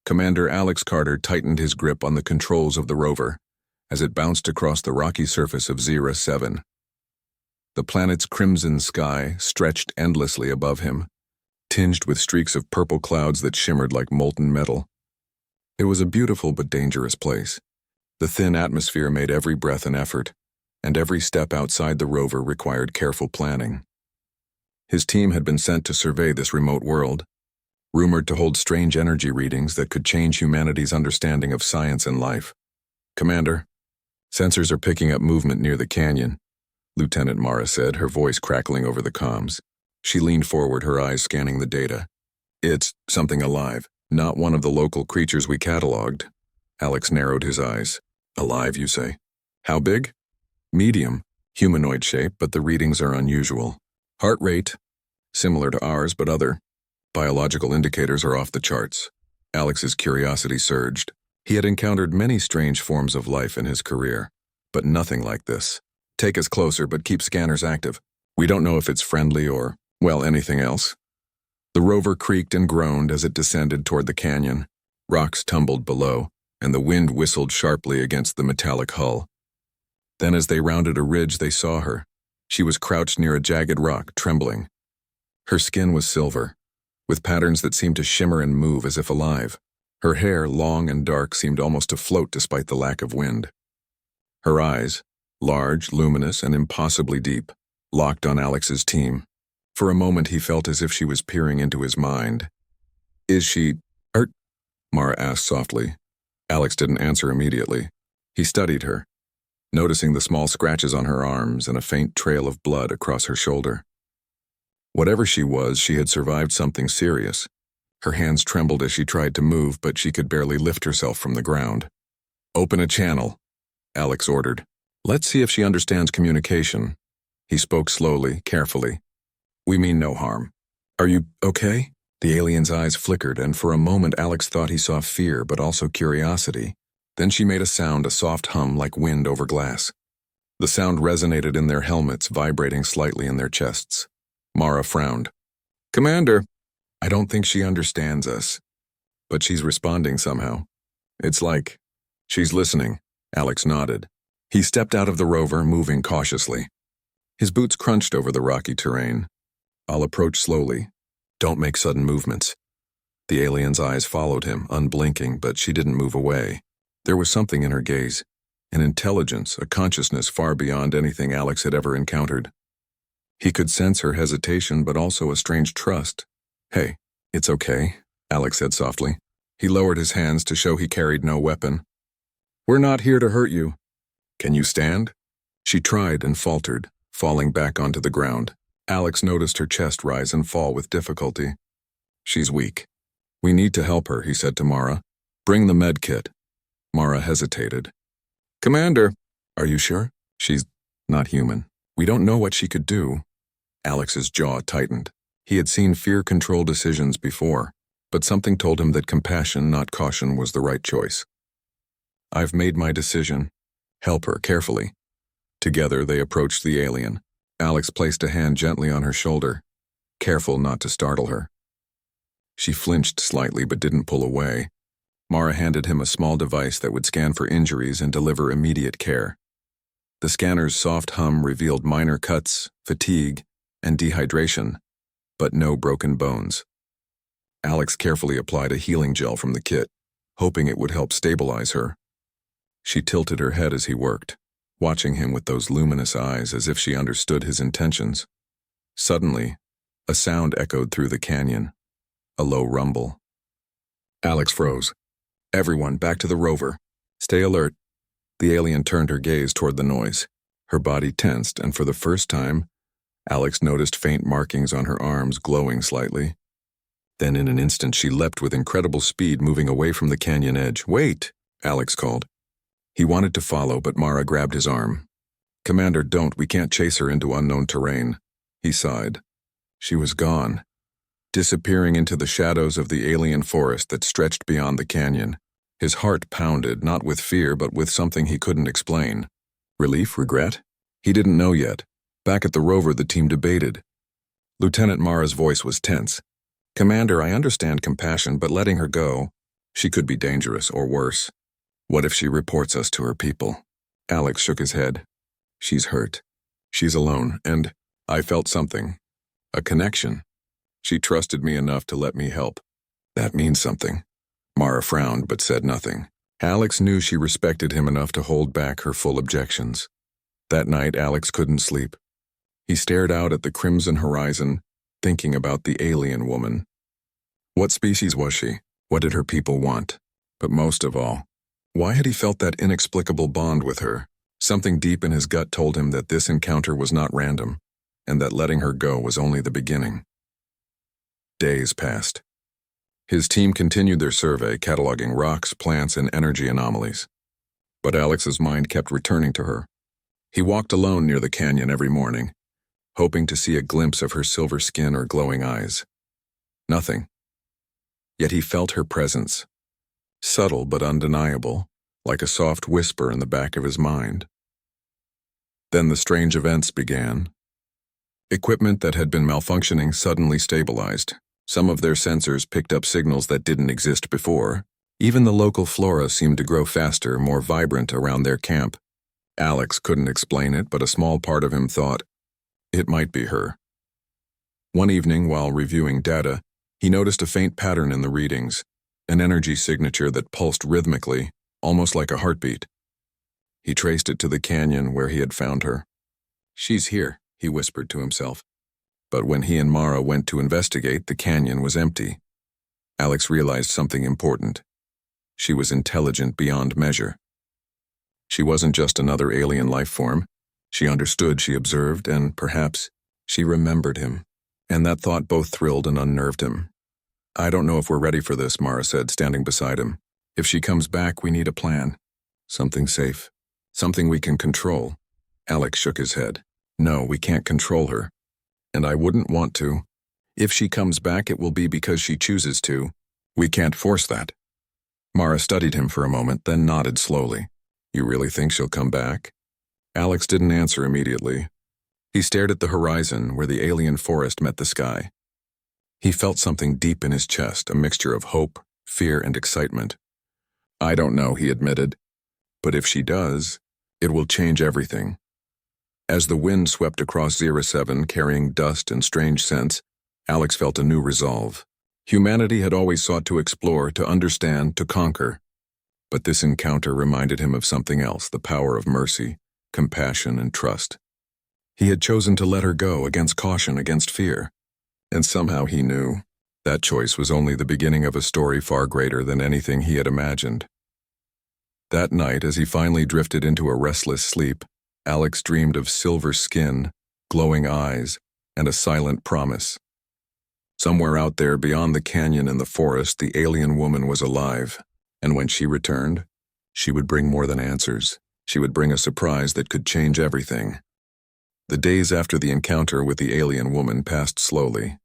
Commander Alex Carter tightened his grip on the controls of the rover as it bounced across the rocky surface of Zera 7. The planet's crimson sky stretched endlessly above him, tinged with streaks of purple clouds that shimmered like molten metal. It was a beautiful but dangerous place. The thin atmosphere made every breath an effort, and every step outside the rover required careful planning. His team had been sent to survey this remote world, rumored to hold strange energy readings that could change humanity's understanding of science and life. "Commander, sensors are picking up movement near the canyon," Lieutenant Mara said, her voice crackling over the comms. She leaned forward, her eyes scanning the data. "It's something alive, not one of the local creatures we cataloged." Alex narrowed his eyes. "Alive, you say? How big?" "Medium, humanoid shape, but the readings are unusual. Heart rate, similar to ours, but other. Biological indicators are off the charts." Alex's curiosity surged. He had encountered many strange forms of life in his career, but nothing like this. "Take us closer, but keep scanners active. We don't know if it's friendly or, well, anything else." The rover creaked and groaned as it descended toward the canyon. Rocks tumbled below, and the wind whistled sharply against the metallic hull. Then as they rounded a ridge, they saw her. She was crouched near a jagged rock, trembling. Her skin was silver, with patterns that seemed to shimmer and move as if alive. Her hair, long and dark, seemed almost to float despite the lack of wind. Her eyes, large, luminous, and impossibly deep, locked on Alex's team. For a moment he felt as if she was peering into his mind. "Is she hurt?" Mara asked softly. Alex didn't answer immediately. He studied her, noticing the small scratches on her arms and a faint trail of blood across her shoulder. Whatever she was, she had survived something serious. Her hands trembled as she tried to move, but she could barely lift herself from the ground. "Open a channel," Alex ordered. "Let's see if she understands communication." He spoke slowly, carefully. "We mean no harm. Are you okay?" The alien's eyes flickered, and for a moment Alex thought he saw fear, but also curiosity. Then she made a sound, a soft hum like wind over glass. The sound resonated in their helmets, vibrating slightly in their chests. Mara frowned. "Commander, I don't think she understands us, but she's responding somehow. It's like she's listening." Alex nodded. He stepped out of the rover, moving cautiously. His boots crunched over the rocky terrain. "I'll approach slowly. Don't make sudden movements." The alien's eyes followed him, unblinking, but she didn't move away. There was something in her gaze, an intelligence, a consciousness far beyond anything Alex had ever encountered. He could sense her hesitation, but also a strange trust. "Hey, it's okay," Alex said softly. He lowered his hands to show he carried no weapon. "We're not here to hurt you. Can you stand?" She tried and faltered, falling back onto the ground. Alex noticed her chest rise and fall with difficulty. "She's weak. We need to help her," he said to Mara. "Bring the med kit." Mara hesitated. "Commander, are you sure? She's not human. We don't know what she could do." Alex's jaw tightened. He had seen fear-control decisions before, but something told him that compassion, not caution, was the right choice. "I've made my decision. Help her carefully." Together they approached the alien. Alex placed a hand gently on her shoulder, careful not to startle her. She flinched slightly but didn't pull away. Mara handed him a small device that would scan for injuries and deliver immediate care. The scanner's soft hum revealed minor cuts, fatigue, and dehydration, but no broken bones. Alex carefully applied a healing gel from the kit, hoping it would help stabilize her. She tilted her head as he worked, watching him with those luminous eyes as if she understood his intentions. Suddenly, a sound echoed through the canyon, a low rumble. Alex froze. "Everyone, back to the rover. Stay alert." The alien turned her gaze toward the noise. Her body tensed, and for the first time, Alex noticed faint markings on her arms glowing slightly. Then in an instant she leapt with incredible speed, moving away from the canyon edge. "Wait!" Alex called. He wanted to follow, but Mara grabbed his arm. "Commander, don't. We can't chase her into unknown terrain." He sighed. She was gone, disappearing into the shadows of the alien forest that stretched beyond the canyon. His heart pounded, not with fear, but with something he couldn't explain. Relief? Regret? He didn't know yet. Back at the rover, the team debated. Lieutenant Mara's voice was tense. "Commander, I understand compassion, but letting her go, She could be dangerous, or worse. What if she reports us to her people? Alex shook his head. She's hurt. She's alone, and I felt something. A connection. She trusted me enough to let me help. That means something. Mara frowned but said nothing. Alex knew she respected him enough to hold back her full objections. That night, Alex couldn't sleep. He stared out at the crimson horizon, thinking about the alien woman. What species was she? What did her people want? But most of all, why had he felt that inexplicable bond with her? Something deep in his gut told him that this encounter was not random, and that letting her go was only the beginning. Days passed. His team continued their survey, cataloging rocks, plants, and energy anomalies. But Alex's mind kept returning to her. He walked alone near the canyon every morning, hoping to see a glimpse of her silver skin or glowing eyes. Nothing. Yet he felt her presence, subtle but undeniable, like a soft whisper in the back of his mind. Then the strange events began. Equipment that had been malfunctioning suddenly stabilized. Some of their sensors picked up signals that didn't exist before. Even the local flora seemed to grow faster, more vibrant around their camp. Alex couldn't explain it, but a small part of him thought, it might be her. One evening, while reviewing data, he noticed a faint pattern in the readings, an energy signature that pulsed rhythmically, almost like a heartbeat. He traced it to the canyon where he had found her. She's here, he whispered to himself. But when he and Mara went to investigate, the canyon was empty. Alex realized something important. She was intelligent beyond measure. She wasn't just another alien life form. She understood, she observed, and perhaps she remembered him. And that thought both thrilled and unnerved him. I don't know if we're ready for this, Mara said, standing beside him. If she comes back, we need a plan. Something safe. Something we can control. Alex shook his head. No, we can't control her. And I wouldn't want to. If she comes back, it will be because she chooses to. We can't force that. Mara studied him for a moment, then nodded slowly. You really think she'll come back? Alex didn't answer immediately. He stared at the horizon where the alien forest met the sky. He felt something deep in his chest, a mixture of hope, fear, and excitement. I don't know, he admitted. But if she does, it will change everything. As the wind swept across 07 carrying dust and strange scents, Alex felt a new resolve. Humanity had always sought to explore, to understand, to conquer. But this encounter reminded him of something else, the power of mercy, compassion, and trust. He had chosen to let her go against caution, against fear. And somehow he knew that choice was only the beginning of a story far greater than anything he had imagined. That night, as he finally drifted into a restless sleep, Alex dreamed of silver skin, glowing eyes, and a silent promise. Somewhere out there beyond the canyon and the forest, the alien woman was alive, and when she returned, she would bring more than answers. She would bring a surprise that could change everything. The days after the encounter with the alien woman passed slowly.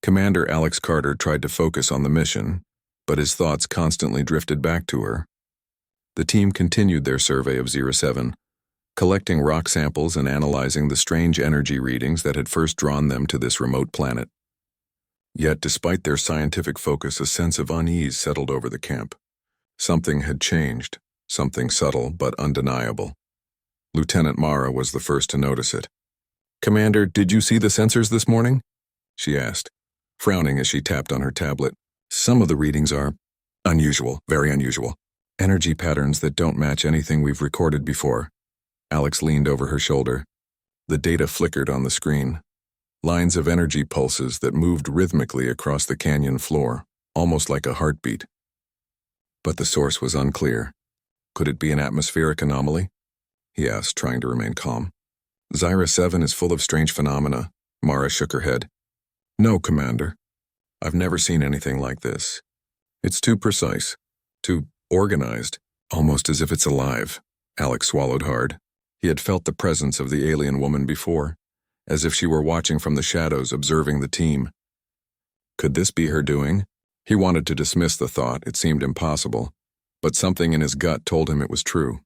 Commander Alex Carter tried to focus on the mission, but his thoughts constantly drifted back to her. The team continued their survey of 07, collecting rock samples and analyzing the strange energy readings that had first drawn them to this remote planet. Yet, despite their scientific focus, a sense of unease settled over the camp. Something had changed, something subtle but undeniable. Lieutenant Mara was the first to notice it. Commander, did you see the sensors this morning? She asked, frowning as she tapped on her tablet. Some of the readings are unusual, very unusual. Energy patterns that don't match anything we've recorded before. Alex leaned over her shoulder. The data flickered on the screen. Lines of energy pulses that moved rhythmically across the canyon floor, almost like a heartbeat. But the source was unclear. Could it be an atmospheric anomaly? He asked, trying to remain calm. 07 is full of strange phenomena. Mara shook her head. No, Commander. I've never seen anything like this. It's too precise, too organized, almost as if it's alive. Alex swallowed hard. He had felt the presence of the alien woman before, as if she were watching from the shadows, observing the team. Could this be her doing? He wanted to dismiss the thought, it seemed impossible, but something in his gut told him it was true.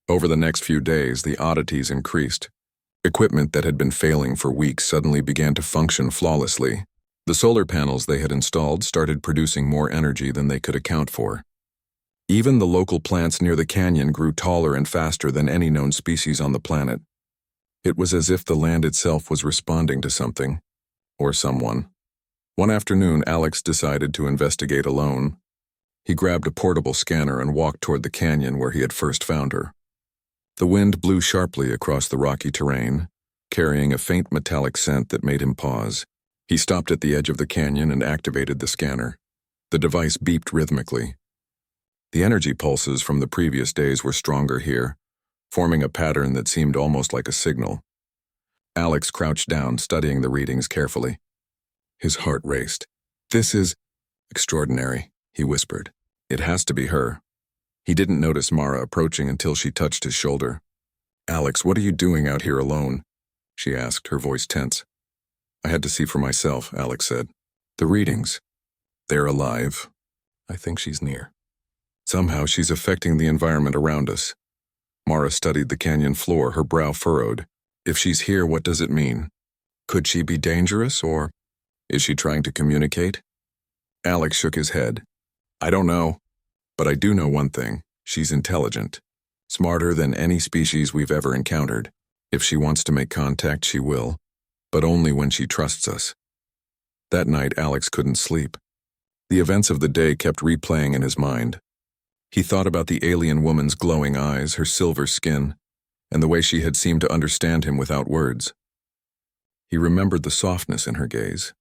Over the next few days, the oddities increased. Equipment that had been failing for weeks suddenly began to function flawlessly. The solar panels they had installed started producing more energy than they could account for. Even the local plants near the canyon grew taller and faster than any known species on the planet. It was as if the land itself was responding to something, or someone. One afternoon, Alex decided to investigate alone. He grabbed a portable scanner and walked toward the canyon where he had first found her. The wind blew sharply across the rocky terrain, carrying a faint metallic scent that made him pause. He stopped at the edge of the canyon and activated the scanner. The device beeped rhythmically. The energy pulses from the previous days were stronger here, forming a pattern that seemed almost like a signal. Alex crouched down, studying the readings carefully. His heart raced. "This is extraordinary," he whispered. "It has to be her." He didn't notice Mara approaching until she touched his shoulder. "Alex, what are you doing out here alone?" she asked, her voice tense. "I had to see for myself," Alex said. "The readings. They're alive. I think she's near. Somehow she's affecting the environment around us." Mara studied the canyon floor, her brow furrowed. "If she's here, what does it mean? Could she be dangerous, or is she trying to communicate?" Alex shook his head. "I don't know, but I do know one thing. She's intelligent. Smarter than any species we've ever encountered. If she wants to make contact, she will, but only when she trusts us." That night, Alex couldn't sleep. The events of the day kept replaying in his mind. He thought about the alien woman's glowing eyes, her silver skin, and the way she had seemed to understand him without words. He remembered the softness in her gaze,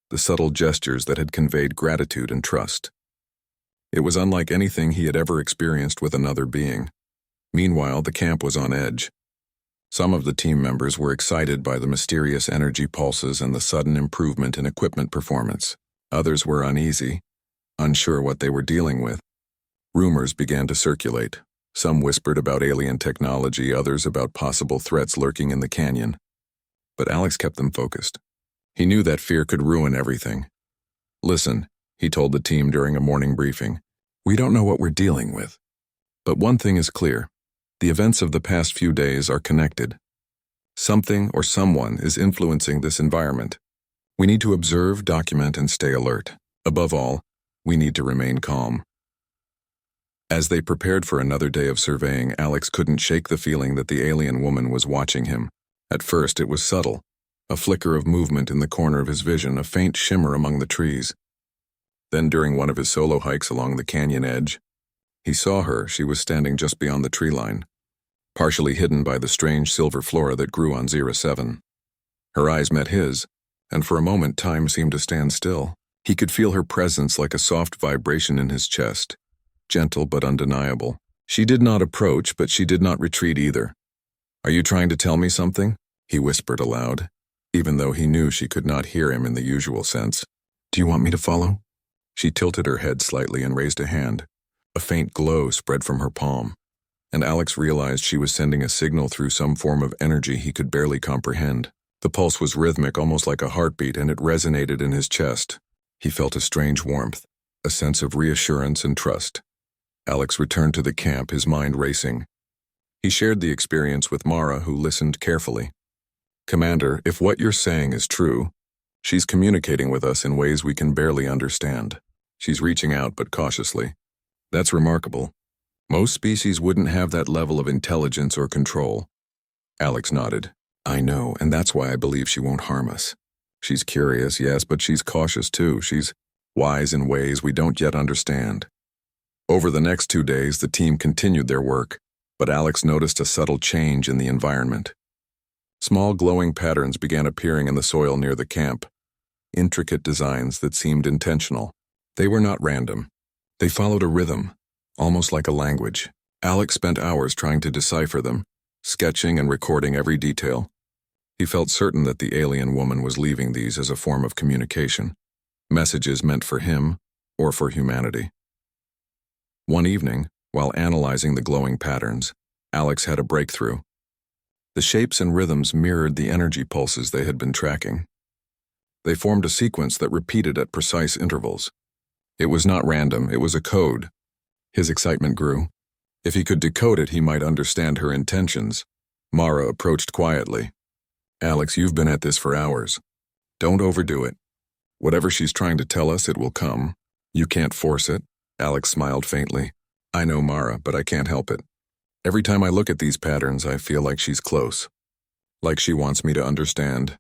the subtle gestures that had conveyed gratitude and trust. It was unlike anything he had ever experienced with another being. Meanwhile, the camp was on edge. Some of the team members were excited by the mysterious energy pulses and the sudden improvement in equipment performance. Others were uneasy, unsure what they were dealing with. Rumors began to circulate. Some whispered about alien technology, others about possible threats lurking in the canyon. But Alex kept them focused. He knew that fear could ruin everything. "Listen," he told the team during a morning briefing. "We don't know what we're dealing with. But one thing is clear. The events of the past few days are connected. Something or someone is influencing this environment. We need to observe, document, and stay alert. Above all, we need to remain calm." As they prepared for another day of surveying, Alex couldn't shake the feeling that the alien woman was watching him. At first, it was subtle, a flicker of movement in the corner of his vision, a faint shimmer among the trees. Then, during one of his solo hikes along the canyon edge, he saw her. She was standing just beyond the tree line, partially hidden by the strange silver flora that grew on 07. Her eyes met his, and for a moment time seemed to stand still. He could feel her presence like a soft vibration in his chest, gentle but undeniable. She did not approach, but she did not retreat either. "Are you trying to tell me something?" he whispered aloud, even though he knew she could not hear him in the usual sense. "Do you want me to follow?" She tilted her head slightly and raised a hand. A faint glow spread from her palm, and Alex realized she was sending a signal through some form of energy he could barely comprehend. The pulse was rhythmic, almost like a heartbeat, and it resonated in his chest. He felt a strange warmth, a sense of reassurance and trust. Alex returned to the camp, his mind racing. He shared the experience with Mara, who listened carefully. "Commander, if what you're saying is true, she's communicating with us in ways we can barely understand. She's reaching out, but cautiously. That's remarkable. Most species wouldn't have that level of intelligence or control." Alex nodded. "I know, and that's why I believe she won't harm us. She's curious, yes, but she's cautious too. She's wise in ways we don't yet understand." Over the next 2 days, the team continued their work, but Alex noticed a subtle change in the environment. Small glowing patterns began appearing in the soil near the camp, intricate designs that seemed intentional. They were not random. They followed a rhythm, almost like a language. Alex spent hours trying to decipher them, sketching and recording every detail. He felt certain that the alien woman was leaving these as a form of communication, messages meant for him or for humanity. One evening, while analyzing the glowing patterns, Alex had a breakthrough. The shapes and rhythms mirrored the energy pulses they had been tracking. They formed a sequence that repeated at precise intervals. It was not random, it was a code. His excitement grew. If he could decode it, he might understand her intentions. Mara approached quietly. "Alex, you've been at this for hours. Don't overdo it. Whatever she's trying to tell us, it will come. You can't force it. Alex smiled faintly. I know Mara, but I can't help it. Every time I look at these patterns, I feel like she's close. Like she wants me to understand.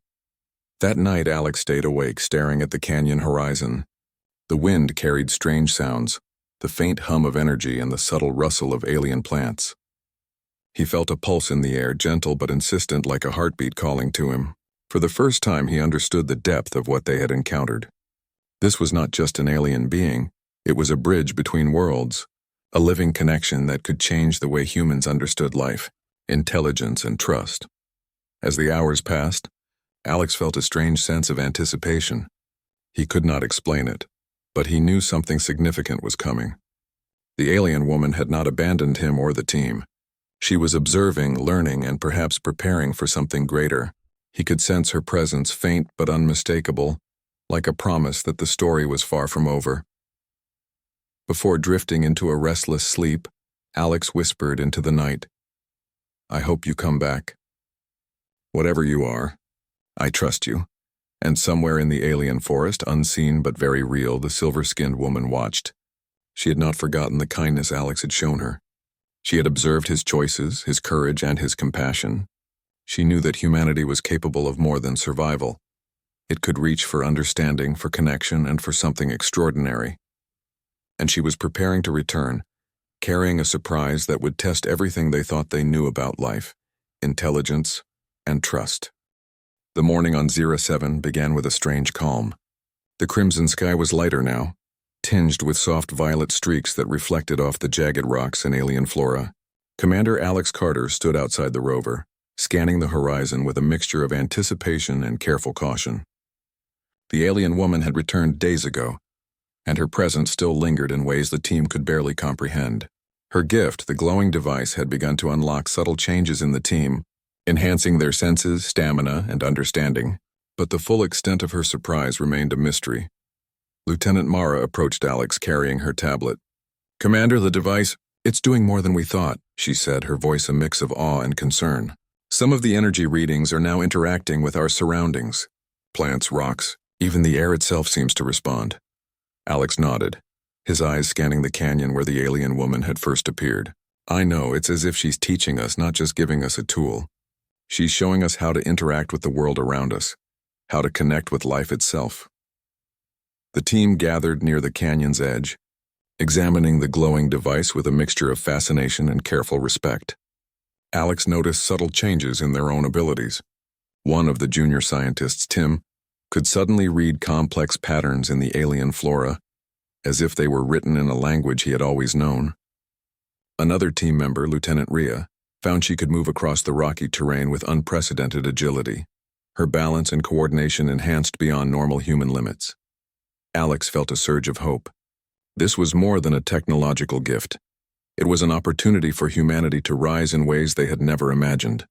That night, Alex stayed awake, staring at the canyon horizon. The wind carried strange sounds, the faint hum of energy and the subtle rustle of alien plants. He felt a pulse in the air, gentle but insistent, like a heartbeat calling to him. For the first time, he understood the depth of what they had encountered. This was not just an alien being, it was a bridge between worlds, a living connection that could change the way humans understood life, intelligence, and trust. As the hours passed, Alex felt a strange sense of anticipation. He could not explain it, but he knew something significant was coming. The alien woman had not abandoned him or the team. She was observing, learning, and perhaps preparing for something greater. He could sense her presence, faint but unmistakable, like a promise that the story was far from over. Before drifting into a restless sleep, Alex whispered into the night, I hope you come back. Whatever you are, I trust you. And somewhere in the alien forest, unseen but very real, the silver-skinned woman watched. She had not forgotten the kindness Alex had shown her. She had observed his choices, his courage, and his compassion. She knew that humanity was capable of more than survival. It could reach for understanding, for connection, and for something extraordinary. And she was preparing to return, carrying a surprise that would test everything they thought they knew about life, intelligence, and trust. The morning on 07 began with a strange calm. The crimson sky was lighter now, tinged with soft violet streaks that reflected off the jagged rocks and alien flora. Commander Alex Carter stood outside the rover, scanning the horizon with a mixture of anticipation and careful caution. The alien woman had returned days ago, and her presence still lingered in ways the team could barely comprehend. Her gift, the glowing device, had begun to unlock subtle changes in the team, enhancing their senses, stamina, and understanding, but the full extent of her surprise remained a mystery. Lieutenant Mara approached Alex carrying her tablet. Commander, the device, it's doing more than we thought, she said, her voice a mix of awe and concern. Some of the energy readings are now interacting with our surroundings. Plants, rocks, even the air itself seems to respond. Alex nodded, his eyes scanning the canyon where the alien woman had first appeared. I know, it's as if she's teaching us, not just giving us a tool. She's showing us how to interact with the world around us, how to connect with life itself. The team gathered near the canyon's edge, examining the glowing device with a mixture of fascination and careful respect. Alex noticed subtle changes in their own abilities. One of the junior scientists, Tim, could suddenly read complex patterns in the alien flora, as if they were written in a language he had always known. Another team member, Lieutenant Rhea, found she could move across the rocky terrain with unprecedented agility, her balance and coordination enhanced beyond normal human limits. Alex felt a surge of hope. This was more than a technological gift. It was an opportunity for humanity to rise in ways they had never imagined.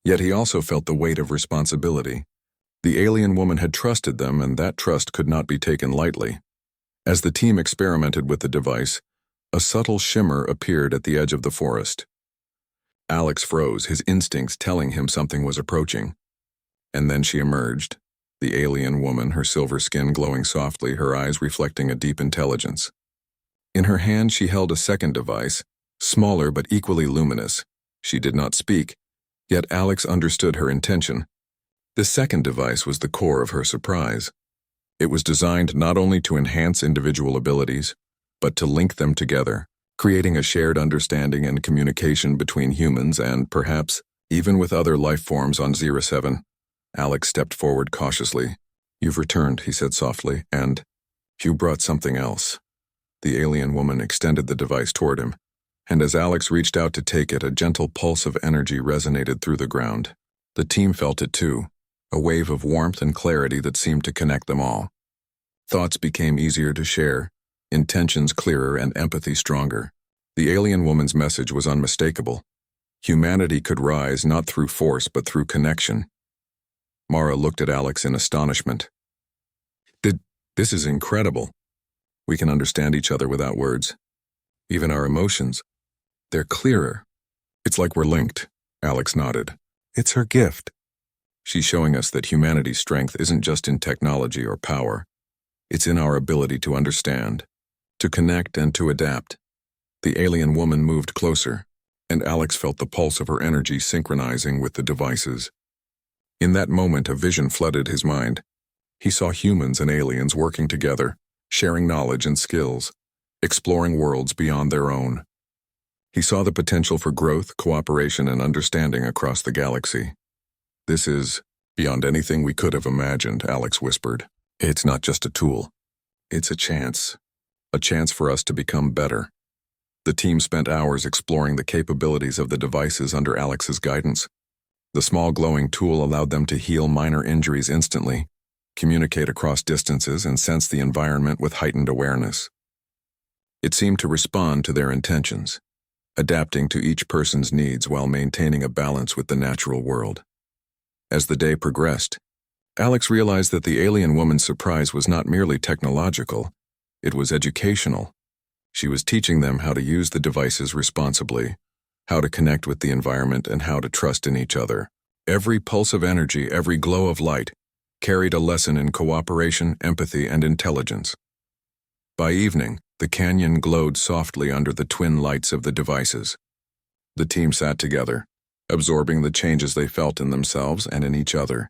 Yet he also felt the weight of responsibility. The alien woman had trusted them, and that trust could not be taken lightly. As the team experimented with the device, a subtle shimmer appeared at the edge of the forest. Alex froze, his instincts telling him something was approaching. And then she emerged, the alien woman, her silver skin glowing softly, her eyes reflecting a deep intelligence. In her hand she held a second device, smaller but equally luminous. She did not speak, yet Alex understood her intention. The second device was the core of her surprise. It was designed not only to enhance individual abilities, but to link them together, creating a shared understanding and communication between humans and, perhaps, even with other life forms on 07. Alex stepped forward cautiously. You've returned, he said softly, and you brought something else. The alien woman extended the device toward him, and as Alex reached out to take it, a gentle pulse of energy resonated through the ground. The team felt it too, a wave of warmth and clarity that seemed to connect them all. Thoughts became easier to share, intentions clearer, and empathy stronger. The alien woman's message was unmistakable. Humanity could rise not through force but through connection. Mara looked at Alex in astonishment. This is incredible. We can understand each other without words. Even our emotions. They're clearer. It's like we're linked. Alex nodded. It's her gift. She's showing us that humanity's strength isn't just in technology or power. It's in our ability to understand, to connect, and to adapt. The alien woman moved closer, and Alex felt the pulse of her energy synchronizing with the devices. In that moment, a vision flooded his mind. He saw humans and aliens working together, sharing knowledge and skills, exploring worlds beyond their own. He saw the potential for growth, cooperation, and understanding across the galaxy. This is beyond anything we could have imagined, Alex whispered. It's not just a tool. It's a chance for us to become better. The team spent hours exploring the capabilities of the devices under Alex's guidance. The small glowing tool allowed them to heal minor injuries instantly, communicate across distances, and sense the environment with heightened awareness. It seemed to respond to their intentions, adapting to each person's needs while maintaining a balance with the natural world. As the day progressed, Alex realized that the alien woman's surprise was not merely technological, it was educational. She was teaching them how to use the devices responsibly, how to connect with the environment, and how to trust in each other. Every pulse of energy, every glow of light, carried a lesson in cooperation, empathy, and intelligence. By evening, the canyon glowed softly under the twin lights of the devices. The team sat together, absorbing the changes they felt in themselves and in each other.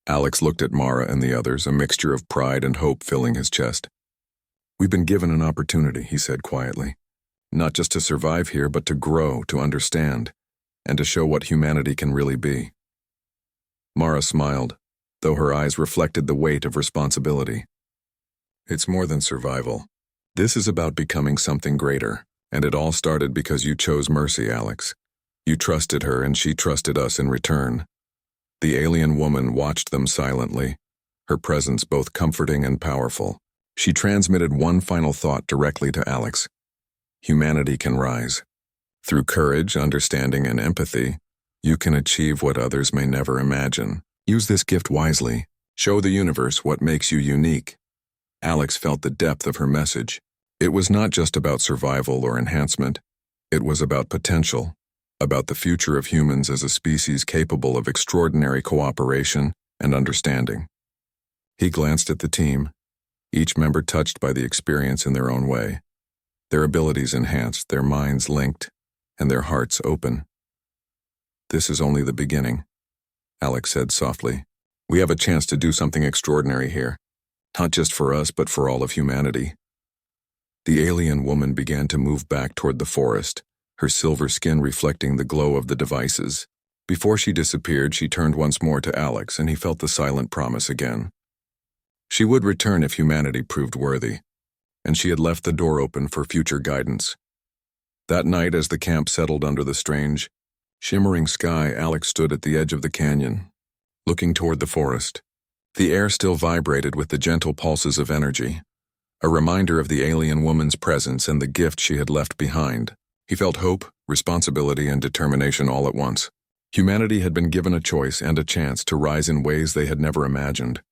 Alex looked at Mara and the others, a mixture of pride and hope filling his chest. "We've been given an opportunity," he said quietly. "Not just to survive here, but to grow, to understand, and to show what humanity can really be." Mara smiled, though her eyes reflected the weight of responsibility. "It's more than survival. This is about becoming something greater, and it all started because you chose Mercy, Alex. You trusted her, and she trusted us in return." The alien woman watched them silently, her presence both comforting and powerful. She transmitted one final thought directly to Alex. Humanity can rise. Through courage, understanding, and empathy, you can achieve what others may never imagine. Use this gift wisely. Show the universe what makes you unique. Alex felt the depth of her message. It was not just about survival or enhancement. It was about potential, about the future of humans as a species capable of extraordinary cooperation and understanding. He glanced at the team, each member touched by the experience in their own way. Their abilities enhanced, their minds linked, and their hearts open. "This is only the beginning," Alex said softly. "We have a chance to do something extraordinary here, not just for us, but for all of humanity." The alien woman began to move back toward the forest, her silver skin reflecting the glow of the devices. Before she disappeared, she turned once more to Alex, and he felt the silent promise again. She would return if humanity proved worthy, and she had left the door open for future guidance. That night, as the camp settled under the strange, shimmering sky, Alex stood at the edge of the canyon, looking toward the forest. The air still vibrated with the gentle pulses of energy, a reminder of the alien woman's presence and the gift she had left behind. He felt hope, responsibility, and determination all at once. Humanity had been given a choice and a chance to rise in ways they had never imagined.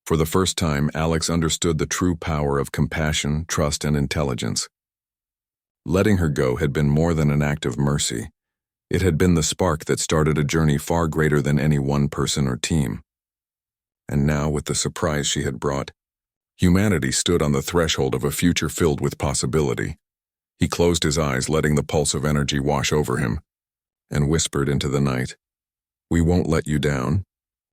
For the first time, Alex understood the true power of compassion, trust, and intelligence. Letting her go had been more than an act of mercy. It had been the spark that started a journey far greater than any one person or team. And now, with the surprise she had brought, humanity stood on the threshold of a future filled with possibility. He closed his eyes, letting the pulse of energy wash over him, and whispered into the night, "We won't let you down.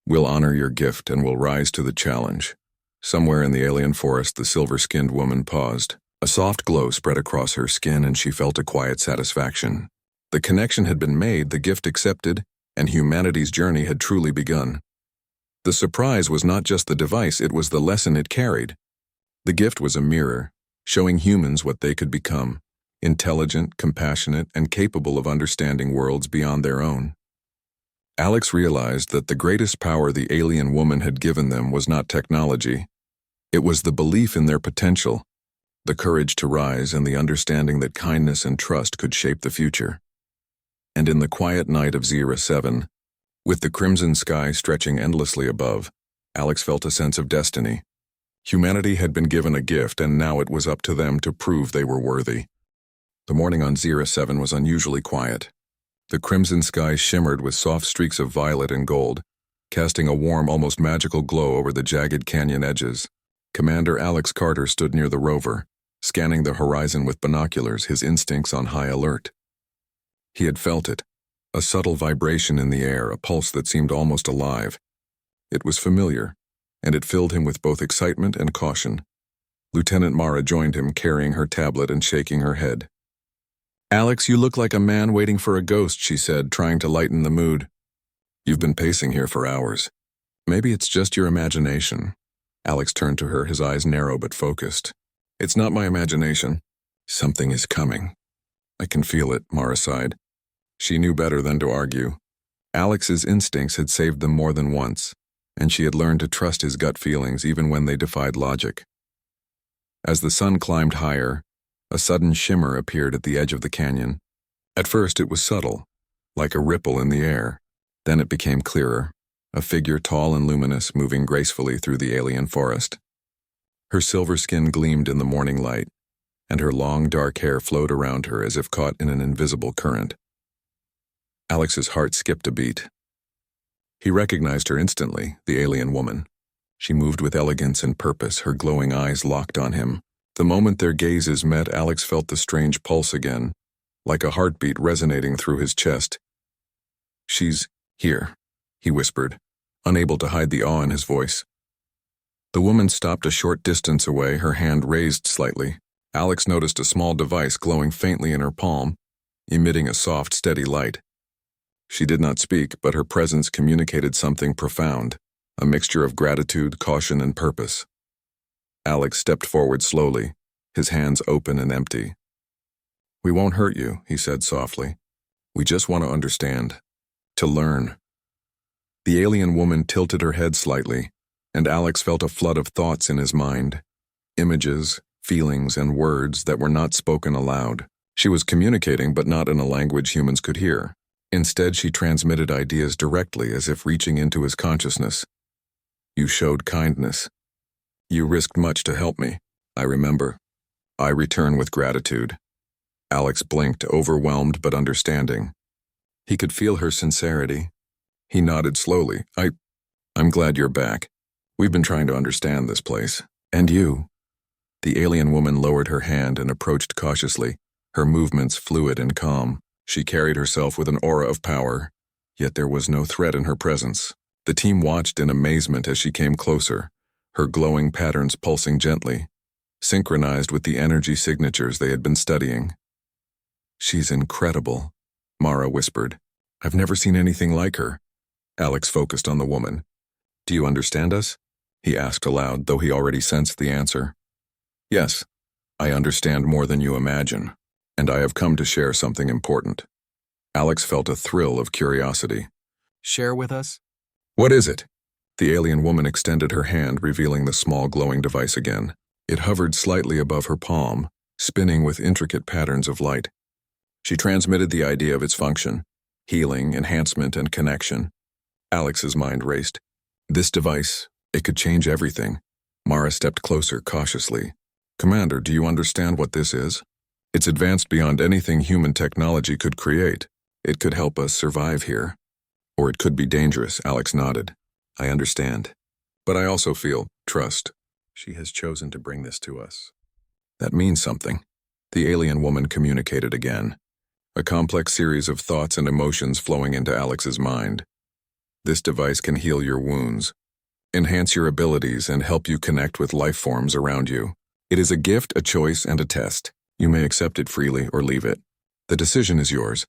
We'll honor your gift and we'll rise to the challenge." Somewhere in the alien forest, the silver-skinned woman paused. A soft glow spread across her skin, and she felt a quiet satisfaction. The connection had been made, the gift accepted, and humanity's journey had truly begun. The surprise was not just the device, it was the lesson it carried. The gift was a mirror, showing humans what they could become: intelligent, compassionate, and capable of understanding worlds beyond their own. Alex realized that the greatest power the alien woman had given them was not technology. It was the belief in their potential, the courage to rise, and the understanding that kindness and trust could shape the future. And in the quiet night of 07, with the crimson sky stretching endlessly above, Alex felt a sense of destiny. Humanity had been given a gift, and now it was up to them to prove they were worthy. The morning on 07 was unusually quiet. The crimson sky shimmered with soft streaks of violet and gold, casting a warm, almost magical glow over the jagged canyon edges. Commander Alex Carter stood near the rover, scanning the horizon with binoculars, his instincts on high alert. He had felt it, a subtle vibration in the air, a pulse that seemed almost alive. It was familiar, and it filled him with both excitement and caution. Lieutenant Mara joined him, carrying her tablet and shaking her head. "Alex, you look like a man waiting for a ghost," she said, trying to lighten the mood. "You've been pacing here for hours. Maybe it's just your imagination." Alex turned to her, his eyes narrow but focused. "It's not my imagination. Something is coming. I can feel it," Mara sighed. She knew better than to argue. Alex's instincts had saved them more than once, and she had learned to trust his gut feelings even when they defied logic. As the sun climbed higher, a sudden shimmer appeared at the edge of the canyon. At first it was subtle, like a ripple in the air. Then it became clearer, a figure tall and luminous moving gracefully through the alien forest. Her silver skin gleamed in the morning light, and her long dark hair flowed around her as if caught in an invisible current. Alex's heart skipped a beat. He recognized her instantly, the alien woman. She moved with elegance and purpose, her glowing eyes locked on him. The moment their gazes met, Alex felt the strange pulse again, like a heartbeat resonating through his chest. "She's here," he whispered, unable to hide the awe in his voice. The woman stopped a short distance away, her hand raised slightly. Alex noticed a small device glowing faintly in her palm, emitting a soft, steady light. She did not speak, but her presence communicated something profound, a mixture of gratitude, caution, and purpose. Alex stepped forward slowly, his hands open and empty. "We won't hurt you," he said softly. "We just want to understand, to learn." The alien woman tilted her head slightly, and Alex felt a flood of thoughts in his mind. Images, feelings, and words that were not spoken aloud. She was communicating, but not in a language humans could hear. Instead, she transmitted ideas directly, as if reaching into his consciousness. "You showed kindness. You risked much to help me. I remember. I return with gratitude." Alex blinked, overwhelmed but understanding. He could feel her sincerity. He nodded slowly. I'm glad you're back. We've been trying to understand this place. And you." The alien woman lowered her hand and approached cautiously, her movements fluid and calm. She carried herself with an aura of power, yet there was no threat in her presence. The team watched in amazement as she came closer, her glowing patterns pulsing gently, synchronized with the energy signatures they had been studying. "She's incredible," Mara whispered. "I've never seen anything like her." Alex focused on the woman. "Do you understand us?" he asked aloud, though he already sensed the answer. "Yes, I understand more than you imagine, and I have come to share something important." Alex felt a thrill of curiosity. "Share with us?" "What is it?" The alien woman extended her hand, revealing the small glowing device again. It hovered slightly above her palm, spinning with intricate patterns of light. She transmitted the idea of its function: healing, enhancement, and connection. Alex's mind raced. This device, it could change everything. Mara stepped closer cautiously. "Commander, do you understand what this is? It's advanced beyond anything human technology could create. It could help us survive here. Or it could be dangerous." Alex nodded. "I understand. But I also feel trust. She has chosen to bring this to us. That means something." The alien woman communicated again, a complex series of thoughts and emotions flowing into Alex's mind. "This device can heal your wounds, enhance your abilities, and help you connect with life forms around you. It is a gift, a choice, and a test. You may accept it freely or leave it. The decision is yours."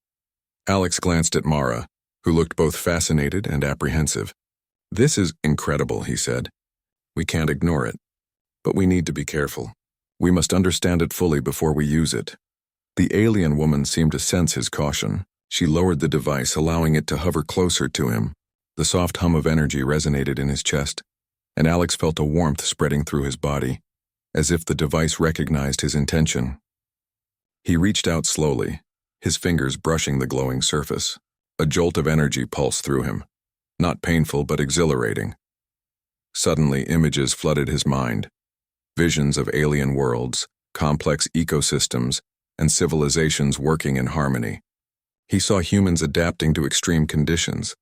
Alex glanced at Mara, who looked both fascinated and apprehensive. "This is incredible," he said. "We can't ignore it. But we need to be careful. We must understand it fully before we use it." The alien woman seemed to sense his caution. She lowered the device, allowing it to hover closer to him. The soft hum of energy resonated in his chest, and Alex felt a warmth spreading through his body, as if the device recognized his intention. He reached out slowly, his fingers brushing the glowing surface. A jolt of energy pulsed through him, not painful but exhilarating. Suddenly, images flooded his mind. Visions of alien worlds, complex ecosystems, and civilizations working in harmony. He saw humans adapting to extreme conditions,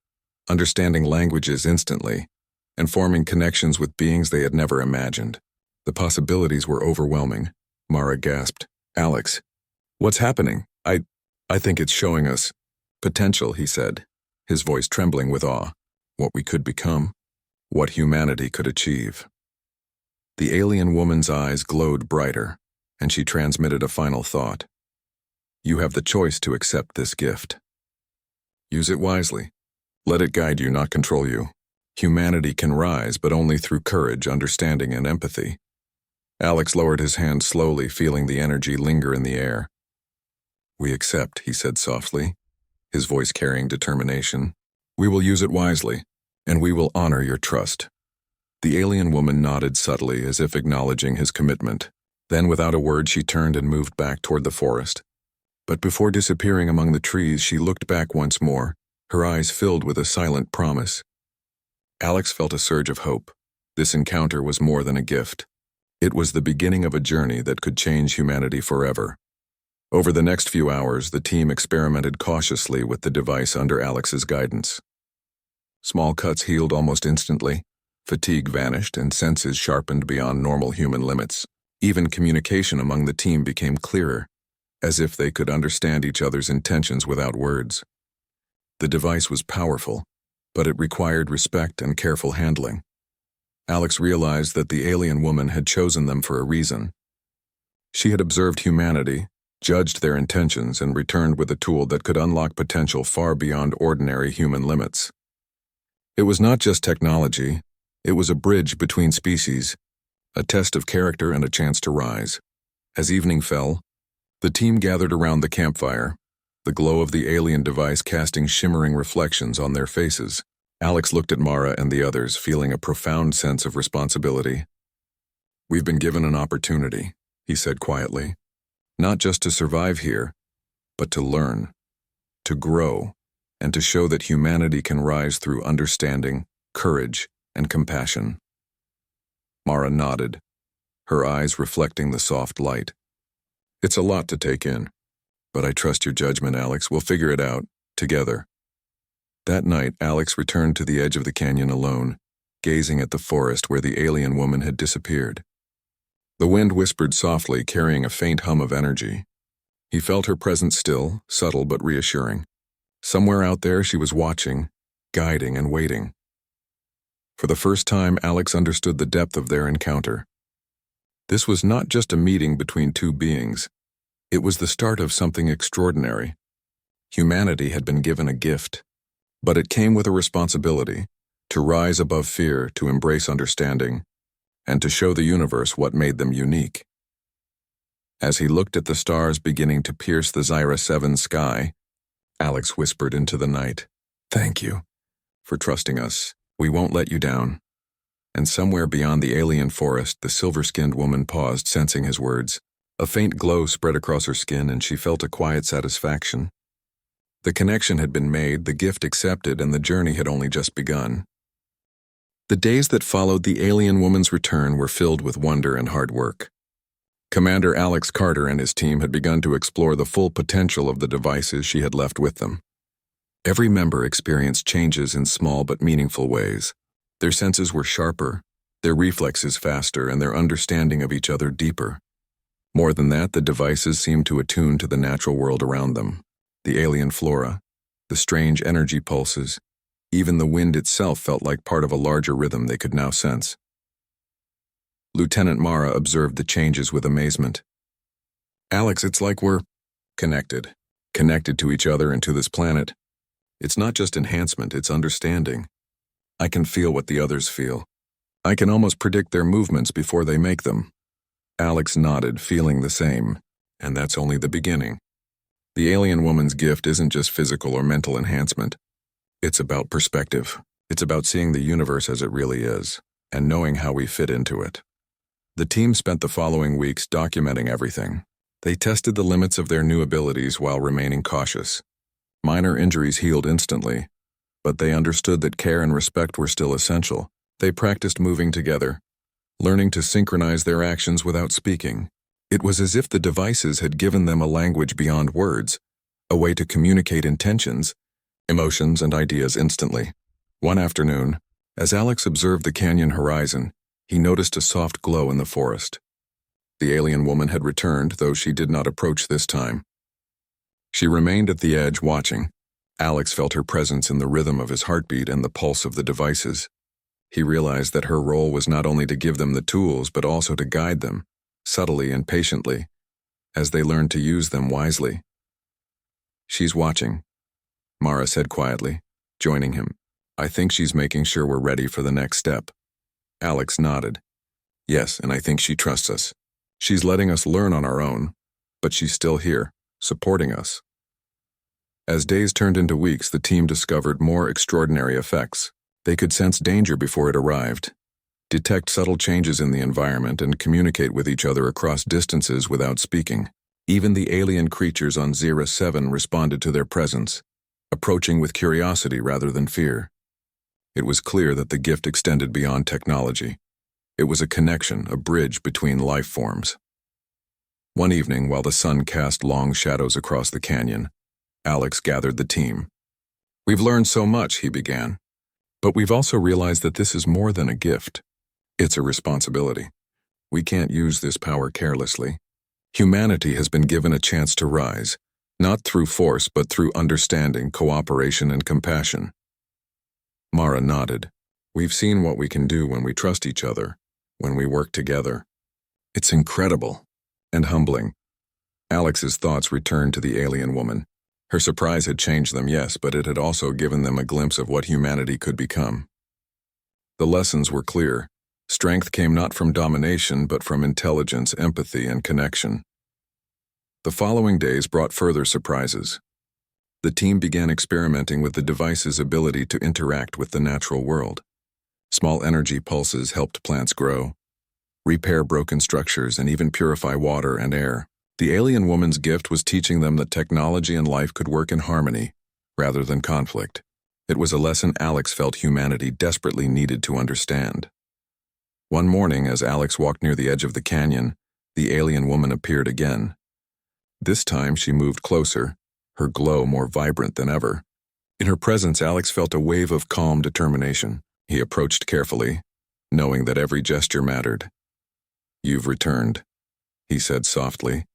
understanding languages instantly, and forming connections with beings they had never imagined. The possibilities were overwhelming. Mara gasped. Alex, what's happening? I think it's showing us potential, he said, his voice trembling with awe. What we could become, what humanity could achieve. The alien woman's eyes glowed brighter, and she transmitted a final thought. You have the choice to accept this gift. Use it wisely. Let it guide you, not control you. Humanity can rise, but only through courage, understanding, and empathy. Alex lowered his hand slowly, feeling the energy linger in the air. We accept, he said softly, his voice carrying determination. We will use it wisely, and we will honor your trust. The alien woman nodded subtly, as if acknowledging his commitment. Then, without a word, she turned and moved back toward the forest. But before disappearing among the trees, she looked back once more, her eyes filled with a silent promise. Alex felt a surge of hope. This encounter was more than a gift. It was the beginning of a journey that could change humanity forever. Over the next few hours, the team experimented cautiously with the device under Alex's guidance. Small cuts healed almost instantly, fatigue vanished, and senses sharpened beyond normal human limits. Even communication among the team became clearer, as if they could understand each other's intentions without words. The device was powerful, but it required respect and careful handling. Alex realized that the alien woman had chosen them for a reason. She had observed humanity, judged their intentions, and returned with a tool that could unlock potential far beyond ordinary human limits. It was not just technology, it was a bridge between species, a test of character and a chance to rise. As evening fell, the team gathered around the campfire, the glow of the alien device casting shimmering reflections on their faces. Alex looked at Mara and the others, feeling a profound sense of responsibility. We've been given an opportunity, he said quietly, not just to survive here, but to learn, to grow, and to show that humanity can rise through understanding, courage, and compassion. Mara nodded, her eyes reflecting the soft light. It's a lot to take in, but I trust your judgment, Alex. We'll figure it out, together. That night, Alex returned to the edge of the canyon alone, gazing at the forest where the alien woman had disappeared. The wind whispered softly, carrying a faint hum of energy. He felt her presence still, subtle but reassuring. Somewhere out there she was watching, guiding and waiting. For the first time, Alex understood the depth of their encounter. This was not just a meeting between two beings. It was the start of something extraordinary. Humanity had been given a gift, but it came with a responsibility to rise above fear, to embrace understanding, and to show the universe what made them unique. As he looked at the stars beginning to pierce the Zira 7 sky, Alex whispered into the night, "Thank you for trusting us. We won't let you down." And somewhere beyond the alien forest, the silver-skinned woman paused, sensing his words. A faint glow spread across her skin, and she felt a quiet satisfaction. The connection had been made, the gift accepted, and the journey had only just begun. The days that followed the alien woman's return were filled with wonder and hard work. Commander Alex Carter and his team had begun to explore the full potential of the devices she had left with them. Every member experienced changes in small but meaningful ways. Their senses were sharper, their reflexes faster, and their understanding of each other deeper. More than that, the devices seemed to attune to the natural world around them. The alien flora, the strange energy pulses, even the wind itself felt like part of a larger rhythm they could now sense. Lieutenant Mara observed the changes with amazement. "Alex, it's like we're connected to each other and to this planet. It's not just enhancement, it's understanding. I can feel what the others feel. I can almost predict their movements before they make them." Alex nodded, feeling the same, and that's only the beginning. The alien woman's gift isn't just physical or mental enhancement. It's about perspective. It's about seeing the universe as it really is, and knowing how we fit into it. The team spent the following weeks documenting everything. They tested the limits of their new abilities while remaining cautious. Minor injuries healed instantly, but they understood that care and respect were still essential. They practiced moving together, learning to synchronize their actions without speaking. It was as if the devices had given them a language beyond words, a way to communicate intentions, emotions, and ideas instantly. One afternoon, as Alex observed the canyon horizon, He noticed a soft glow in the forest. The alien woman had returned, though she did not approach this time. She remained at the edge, watching. Alex felt her presence in the rhythm of his heartbeat and the pulse of the devices. He realized that her role was not only to give them the tools, but also to guide them, subtly and patiently, as they learned to use them wisely. "She's watching," Mara said quietly, joining him. "I think she's making sure we're ready for the next step." Alex nodded. "Yes, and I think she trusts us. She's letting us learn on our own, but she's still here, supporting us." As days turned into weeks, the team discovered more extraordinary effects. They could sense danger before it arrived, detect subtle changes in the environment, and communicate with each other across distances without speaking. Even the alien creatures on Zera 7 responded to their presence, approaching with curiosity rather than fear. It was clear that the gift extended beyond technology. It was a connection, a bridge between life forms. One evening, while the sun cast long shadows across the canyon, Alex gathered the team. "We've learned so much," he began. "But we've also realized that this is more than a gift. It's a responsibility. We can't use this power carelessly. Humanity has been given a chance to rise, not through force but through understanding, cooperation, and compassion." Mara nodded. "We've seen what we can do when we trust each other, when we work together. It's incredible and humbling." Alex's thoughts returned to the alien woman. Her surprise had changed them, yes, but it had also given them a glimpse of what humanity could become. The lessons were clear. Strength came not from domination, but from intelligence, empathy, and connection. The following days brought further surprises. The team began experimenting with the device's ability to interact with the natural world. Small energy pulses helped plants grow, repair broken structures, and even purify water and air. The alien woman's gift was teaching them that technology and life could work in harmony, rather than conflict. It was a lesson Alex felt humanity desperately needed to understand. One morning, as Alex walked near the edge of the canyon, the alien woman appeared again. This time she moved closer, her glow more vibrant than ever. In her presence, Alex felt a wave of calm determination. He approached carefully, knowing that every gesture mattered. "You've returned," he said softly,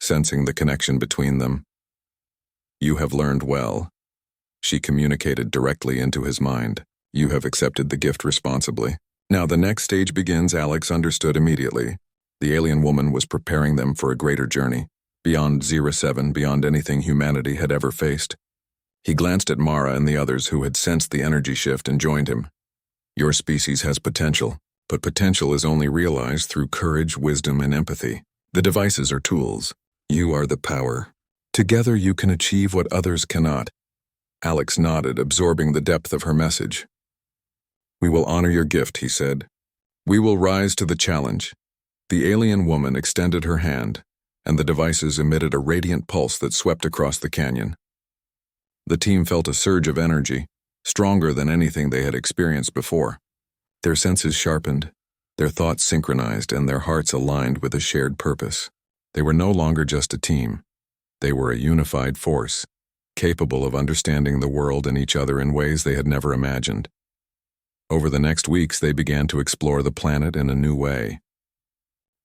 sensing the connection between them. "You have learned well." She communicated directly into his mind. "You have accepted the gift responsibly. Now the next stage begins," Alex understood immediately. The alien woman was preparing them for a greater journey, beyond Zera 7, beyond anything humanity had ever faced. He glanced at Mara and the others who had sensed the energy shift and joined him. "Your species has potential, but potential is only realized through courage, wisdom, and empathy. The devices are tools. You are the power. Together you can achieve what others cannot." Alex nodded, absorbing the depth of her message. "We will honor your gift," he said. "We will rise to the challenge." The alien woman extended her hand, and the devices emitted a radiant pulse that swept across the canyon. The team felt a surge of energy, stronger than anything they had experienced before. Their senses sharpened, their thoughts synchronized, and their hearts aligned with a shared purpose. They were no longer just a team. They were a unified force, capable of understanding the world and each other in ways they had never imagined. Over the next weeks, they began to explore the planet in a new way.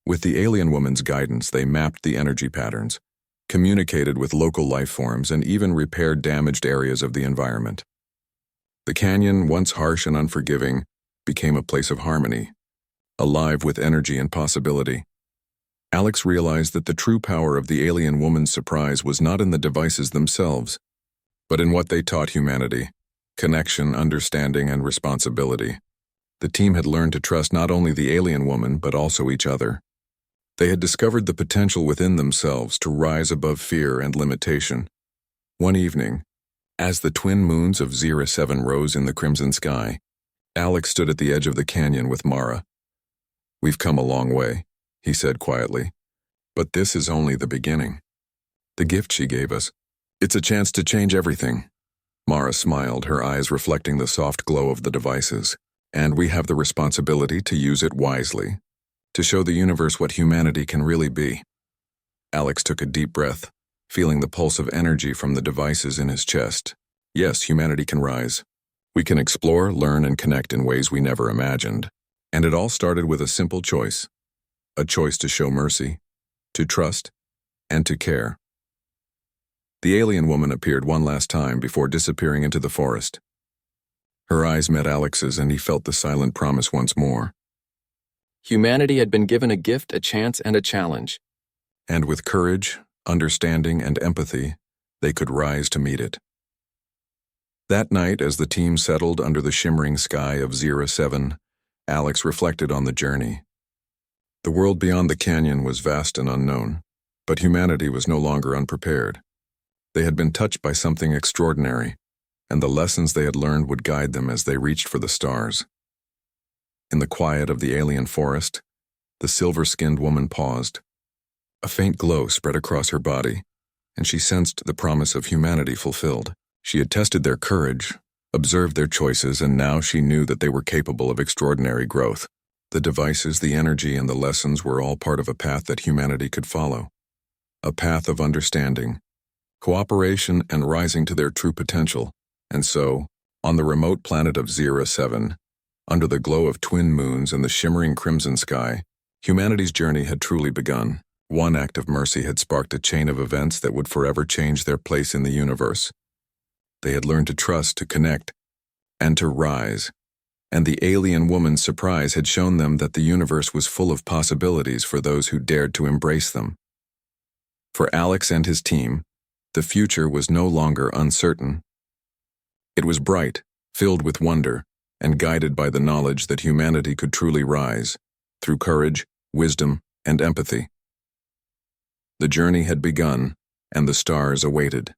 With the alien woman's guidance, they mapped the energy patterns, communicated with local life forms, and even repaired damaged areas of the environment. The canyon, once harsh and unforgiving, became a place of harmony, alive with energy and possibility. Alex realized that the true power of the alien woman's surprise was not in the devices themselves, but in what they taught humanity: connection, understanding, and responsibility. The team had learned to trust not only the alien woman, but also each other. They had discovered the potential within themselves to rise above fear and limitation. One evening, as the twin moons of Zera 7 rose in the crimson sky, Alex stood at the edge of the canyon with Mara. "We've come a long way," he said quietly, "but this is only the beginning." The gift she gave us, it's a chance to change everything. Mara smiled, her eyes reflecting the soft glow of the devices. "And we have the responsibility to use it wisely, to show the universe what humanity can really be." Alex took a deep breath, feeling the pulse of energy from the devices in his chest. Yes, humanity can rise. We can explore, learn, and connect in ways we never imagined. And it all started with a simple choice. A choice to show mercy, to trust, and to care. The alien woman appeared one last time before disappearing into the forest. Her eyes met Alex's and he felt the silent promise once more. Humanity had been given a gift, a chance, and a challenge. And with courage, understanding, and empathy, they could rise to meet it. That night, as the team settled under the shimmering sky of 07, Alex reflected on the journey. The world beyond the canyon was vast and unknown, but humanity was no longer unprepared. They had been touched by something extraordinary, and the lessons they had learned would guide them as they reached for the stars. In the quiet of the alien forest, the silver-skinned woman paused. A faint glow spread across her body, and she sensed the promise of humanity fulfilled. She had tested their courage, observed their choices, and now she knew that they were capable of extraordinary growth. The devices, the energy, and the lessons were all part of a path that humanity could follow. A path of understanding, cooperation, and rising to their true potential. And so, on the remote planet of 07, under the glow of twin moons and the shimmering crimson sky, humanity's journey had truly begun. One act of mercy had sparked a chain of events that would forever change their place in the universe. They had learned to trust, to connect, and to rise. And the alien woman's surprise had shown them that the universe was full of possibilities for those who dared to embrace them. For Alex and his team, the future was no longer uncertain. It was bright, filled with wonder, and guided by the knowledge that humanity could truly rise, through courage, wisdom, and empathy. The journey had begun, and the stars awaited.